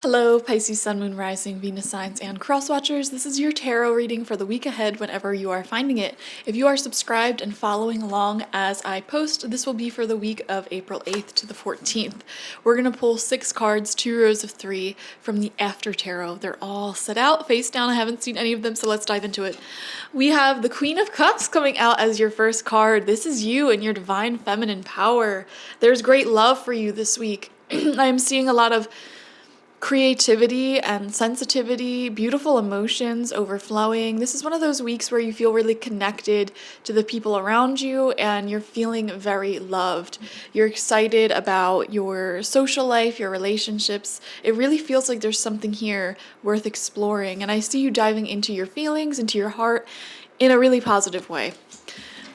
Hello, Pisces, Sun, Moon, Rising, Venus signs, and cross watchers. This is your tarot reading for the week ahead whenever you are finding it. If you are subscribed and following along as I post, this will be for the week of April 8th to the 14th. We're going to pull 6 cards, 2 rows of 3 from the After Tarot. They're all set out face down. I haven't seen any of them, so let's dive into it. We have the Queen of Cups coming out as your first card. This is you and your divine feminine power. There's great love for you this week. I am seeing a lot of creativity and sensitivity, beautiful emotions overflowing. This is one of those weeks where you feel really connected to the people around you and you're feeling very loved. You're excited about your social life, your relationships. It really feels like there's something here worth exploring. And I see you diving into your feelings, into your heart in a really positive way.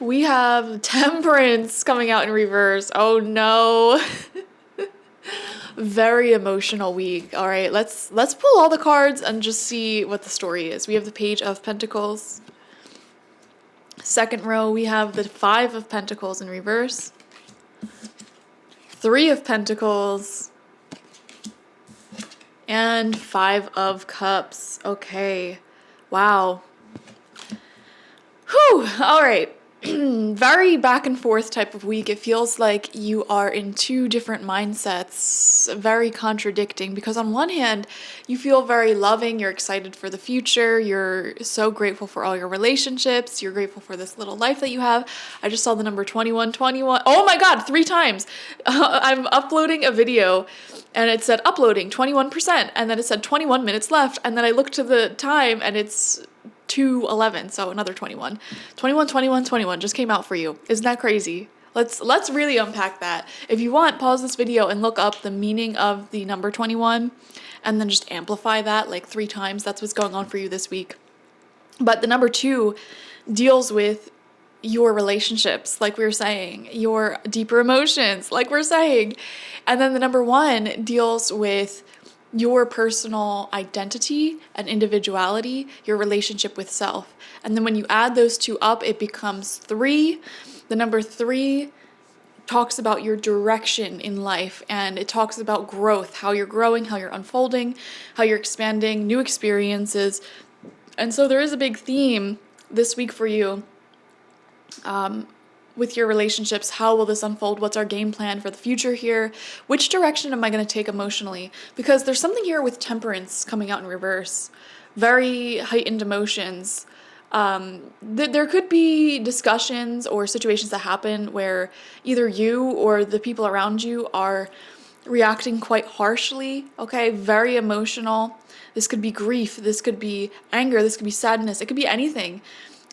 We have Temperance coming out in reverse. Oh no. Very emotional week. All right, let's pull all the cards and just see what the story is. We have the Page of Pentacles. Second row, we have the 5 of Pentacles in reverse. 3 of Pentacles. And 5 of Cups. Okay. Wow. Whew. All right. Very back and forth type of week. It feels like you are in 2 different mindsets, very contradicting, because on one hand, you feel very loving, you're excited for the future, you're so grateful for all your relationships, you're grateful for this little life that you have. I just saw the number 2121. Oh my God, 3 times. I'm uploading a video and it said uploading 21%, and then it said 21 minutes left, and then I looked to the time and it's 2:11, so another 21 just came out for you. Isn't that crazy? Let's really unpack that. If you want, pause this video and look up the meaning of the number 21 and then just amplify that like 3 times. That's what's going on for you this week. But the number 2 deals with your relationships, like we were saying, your deeper emotions, like we're saying. And then the number 1 deals with your personal identity and individuality, your relationship with self. And then when you add those 2 up, it becomes 3. The number 3 talks about your direction in life, and it talks about growth, how you're growing, how you're unfolding, how you're expanding, new experiences. And so there is a big theme this week for you with your relationships. How will this unfold? What's our game plan for the future here? Which direction am I going to take emotionally? Because there's something here with Temperance coming out in reverse. Very heightened emotions. There could be discussions or situations that happen where either you or the people around you are reacting quite harshly, okay? Very emotional. This could be grief. This could be anger. This could be sadness. It could be anything.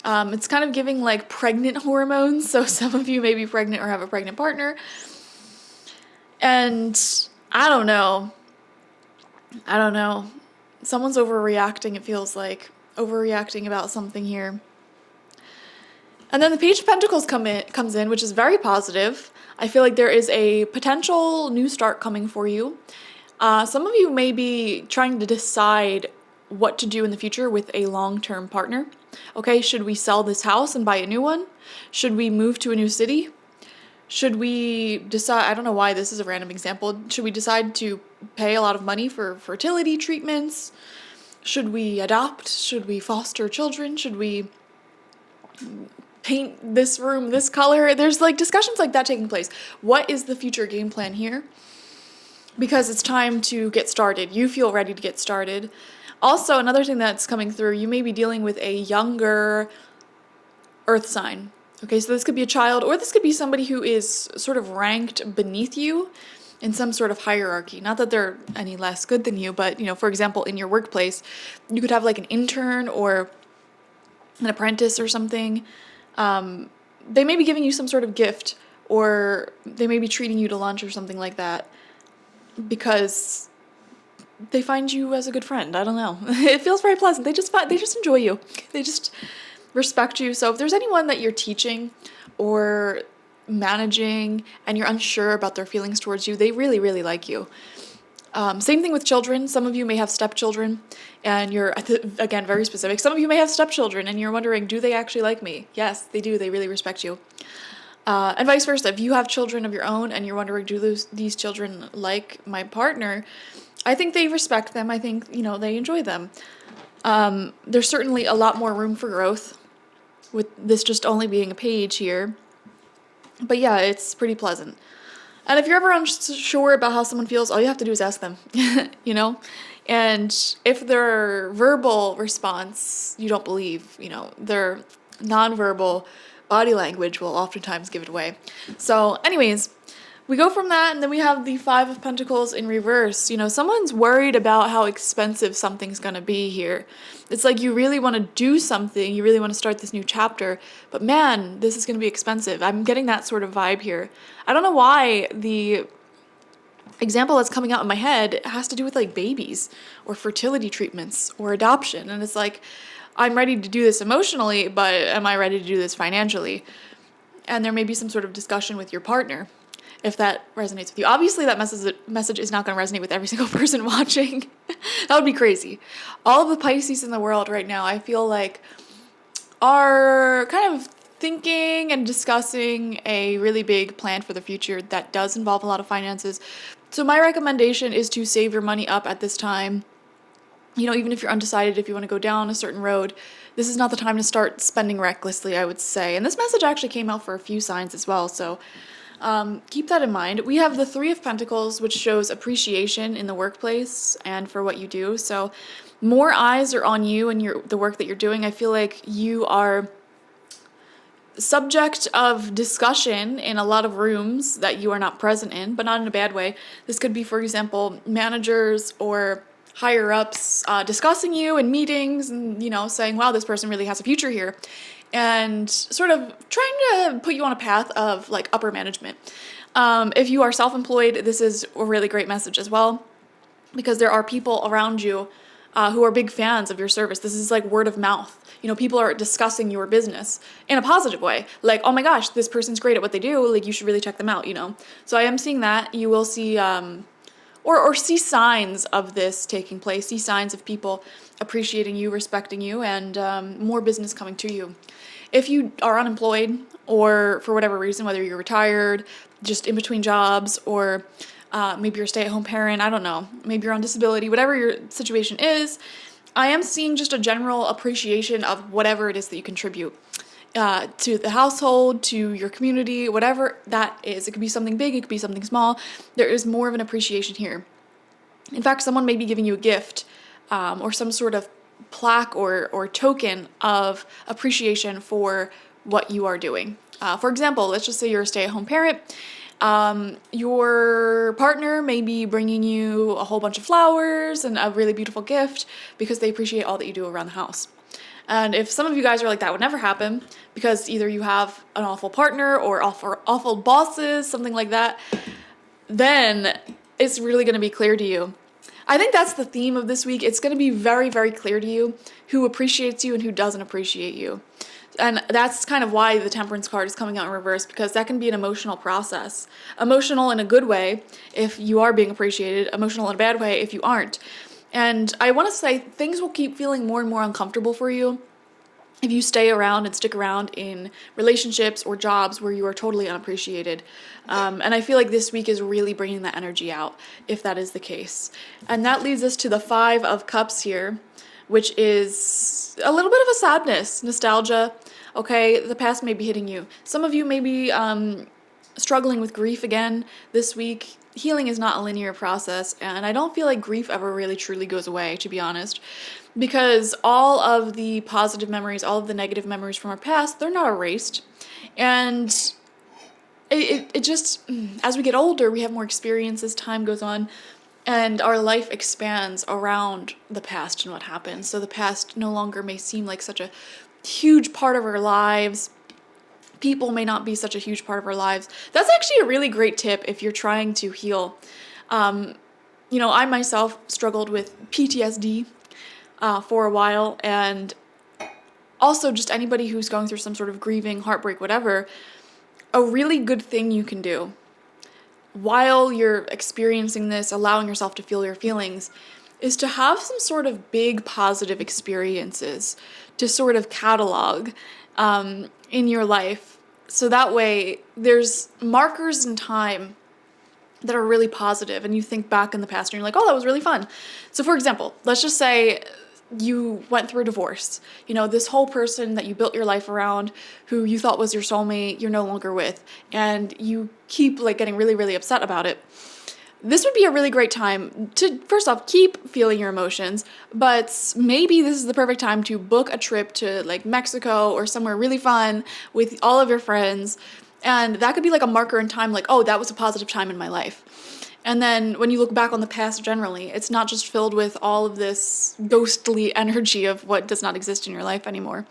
It's kind of giving like pregnant hormones. So some of you may be pregnant or have a pregnant partner. And I don't know. Someone's overreacting, it feels like. Overreacting about something here. And then the Page of Pentacles comes in, which is very positive. I feel like there is a potential new start coming for you. Some of you may be trying to decide what to do in the future with a long-term partner. Okay, should we sell this house and buy a new one? Should we move to a new city? Should we decide, I don't know why this is a random example, should we decide to pay a lot of money for fertility treatments? Should we adopt? Should we foster children? Should we paint this room this color? There's like discussions like that taking place. What is the future game plan here? Because it's time to get started. You feel ready to get started. Also, another thing that's coming through, you may be dealing with a younger earth sign. Okay, so this could be a child, or this could be somebody who is sort of ranked beneath you in some sort of hierarchy. Not that they're any less good than you, but, you know, for example, in your workplace, you could have like an intern or an apprentice or something. They may be giving you some sort of gift, or they may be treating you to lunch or something like that because they find you as a good friend. I don't know. It feels very pleasant. They just enjoy you. They just respect you. So if there's anyone that you're teaching or managing and you're unsure about their feelings towards you, they really, really like you. Same thing with children. Some of you may have stepchildren and you're, again, very specific. Some of you may have stepchildren and you're wondering, do they actually like me? Yes, they do. They really respect you. And vice versa. If you have children of your own and you're wondering, do these children like my partner? I think they respect them. I think, they enjoy them. There's certainly a lot more room for growth with this just only being a page here. But yeah, it's pretty pleasant. And if you're ever unsure about how someone feels, all you have to do is ask them, you know? And if their verbal response you don't believe, their nonverbal body language will oftentimes give it away. So, anyways, we go from that, and then we have the Five of Pentacles in reverse. Someone's worried about how expensive something's going to be here. It's like you really want to do something, you really want to start this new chapter, but man, this is going to be expensive. I'm getting that sort of vibe here. I don't know why the example that's coming out in my head has to do with like babies or fertility treatments or adoption. And it's like, I'm ready to do this emotionally, but am I ready to do this financially? And there may be some sort of discussion with your partner if that resonates with you. Obviously, that message is not going to resonate with every single person watching. That would be crazy. All of the Pisces in the world right now, I feel like, are kind of thinking and discussing a really big plan for the future that does involve a lot of finances. So my recommendation is to save your money up at this time. Even if you're undecided if you want to go down a certain road, this is not the time to start spending recklessly, I would say. And this message actually came out for a few signs as well, so keep that in mind. We have the Three of Pentacles, which shows appreciation in the workplace and for what you do. So more eyes are on you and the work that you're doing. I feel like you are subject of discussion in a lot of rooms that you are not present in, but not in a bad way. This could be, for example, managers or higher ups discussing you in meetings and, saying, wow, this person really has a future here. And sort of trying to put you on a path of like upper management. If you are self-employed, this is a really great message as well, because there are people around you who are big fans of your service. This is like word of mouth. People are discussing your business in a positive way. Like, oh my gosh, this person's great at what they do. Like, you should really check them out, So I am seeing that. You will see, or see signs of this taking place. See signs of people appreciating you, respecting you, and more business coming to you. If you are unemployed, or for whatever reason, whether you're retired, just in between jobs, or maybe you're a stay-at-home parent, I don't know, maybe you're on disability, whatever your situation is, I am seeing just a general appreciation of whatever it is that you contribute to the household, to your community, whatever that is. It could be something big, it could be something small. There is more of an appreciation here. In fact, someone may be giving you a gift or some sort of plaque or token of appreciation for what you are doing. For example, let's just say you're a stay-at-home parent. Your partner may be bringing you a whole bunch of flowers and a really beautiful gift because they appreciate all that you do around the house. And if some of you guys are like, that would never happen because either you have an awful partner or awful bosses, something like that, then it's really going to be clear to you. I think that's the theme of this week. It's going to be very, very clear to you who appreciates you and who doesn't appreciate you. And that's kind of why the Temperance card is coming out in reverse, because that can be an emotional process. Emotional in a good way if you are being appreciated, emotional in a bad way if you aren't. And I want to say things will keep feeling more and more uncomfortable for you if you stay around and stick around in relationships or jobs where you are totally unappreciated. And I feel like this week is really bringing that energy out, if that is the case. And that leads us to the Five of Cups here, which is a little bit of a sadness, nostalgia. Okay, the past may be hitting you. Some of you may be struggling with grief again this week. Healing is not a linear process, and I don't feel like grief ever really truly goes away, to be honest, because all of the positive memories, all of the negative memories from our past, they're not erased. And it just, as we get older, we have more experience as time goes on, and our life expands around the past and what happened. So the past no longer may seem like such a huge part of our lives. People may not be such a huge part of our lives. That's actually a really great tip if you're trying to heal. I myself struggled with PTSD for a while, and also just anybody who's going through some sort of grieving, heartbreak, whatever, a really good thing you can do while you're experiencing this, allowing yourself to feel your feelings, is to have some sort of big positive experiences to sort of catalog in your life. So that way there's markers in time that are really positive, and you think back in the past and you're like, oh, that was really fun. So for example, let's just say you went through a divorce. You know, this whole person that you built your life around, who you thought was your soulmate, you're no longer with, and you keep like getting really, really upset about it. This would be a really great time to, first off, keep feeling your emotions, but maybe this is the perfect time to book a trip to like Mexico or somewhere really fun with all of your friends. And that could be like a marker in time, like, oh, that was a positive time in my life. And then when you look back on the past generally, it's not just filled with all of this ghostly energy of what does not exist in your life anymore.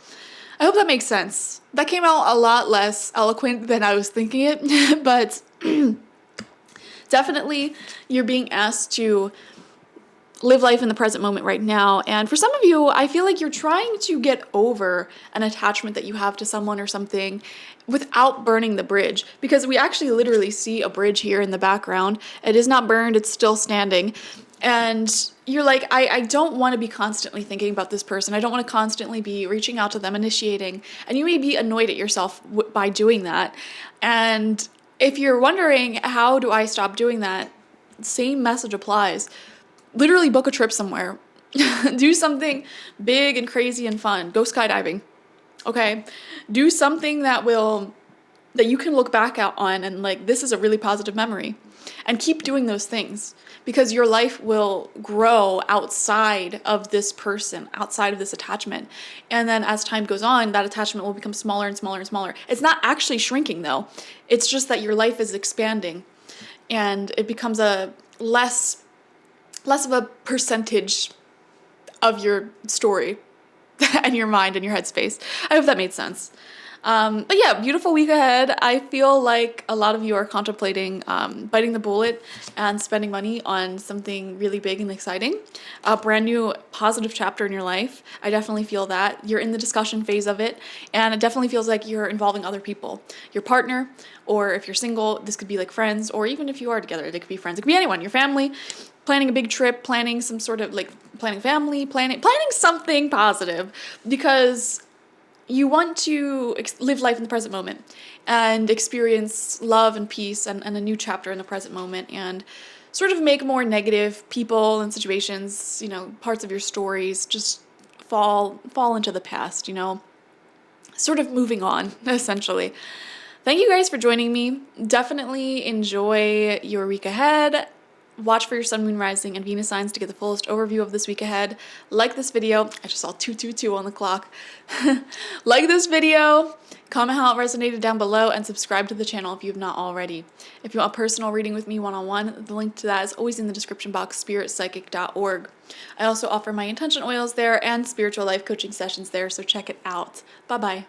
I hope that makes sense. That came out a lot less eloquent than I was thinking it, but definitely you're being asked to live life in the present moment right now. And for some of you, I feel like you're trying to get over an attachment that you have to someone or something without burning the bridge, because we actually literally see a bridge here in the background. It is not burned, it's still standing. And you're like, I don't want to be constantly thinking about this person. I don't want to constantly be reaching out to them, initiating. And you may be annoyed at yourself by doing that. And if you're wondering, how do I stop doing that? Same message applies. Literally book a trip somewhere. Do something big and crazy and fun. Go skydiving. Okay? Do something that you can look back out on and like, this is a really positive memory. And keep doing those things, because your life will grow outside of this person, outside of this attachment. And then as time goes on, that attachment will become smaller and smaller and smaller. It's not actually shrinking though. It's just that your life is expanding and it becomes a less of a percentage of your story and your mind and your headspace. I hope that made sense. But yeah, beautiful week ahead. I feel like a lot of you are contemplating biting the bullet and spending money on something really big and exciting. A brand new positive chapter in your life. I definitely feel that. You're in the discussion phase of it, and it definitely feels like you're involving other people. Your partner, or if you're single, this could be like friends, or even if you are together, they could be friends. It could be anyone, your family. Planning a big trip, planning some sort of like planning family, planning something positive, because you want to live life in the present moment and experience love and peace and a new chapter in the present moment, and sort of make more negative people and situations, parts of your stories just fall into the past, sort of moving on, essentially. Thank you guys for joining me. Definitely enjoy your week ahead. Watch for your sun, moon, rising, and Venus signs to get the fullest overview of this week ahead. Like this video. I just saw 222 on the clock. Like this video, comment how it resonated down below, and subscribe to the channel if you have not already. If you want a personal reading with me one-on-one, the link to that is always in the description box, spiritpsychic.org. I also offer my intention oils there and spiritual life coaching sessions there, so check it out. Bye-bye.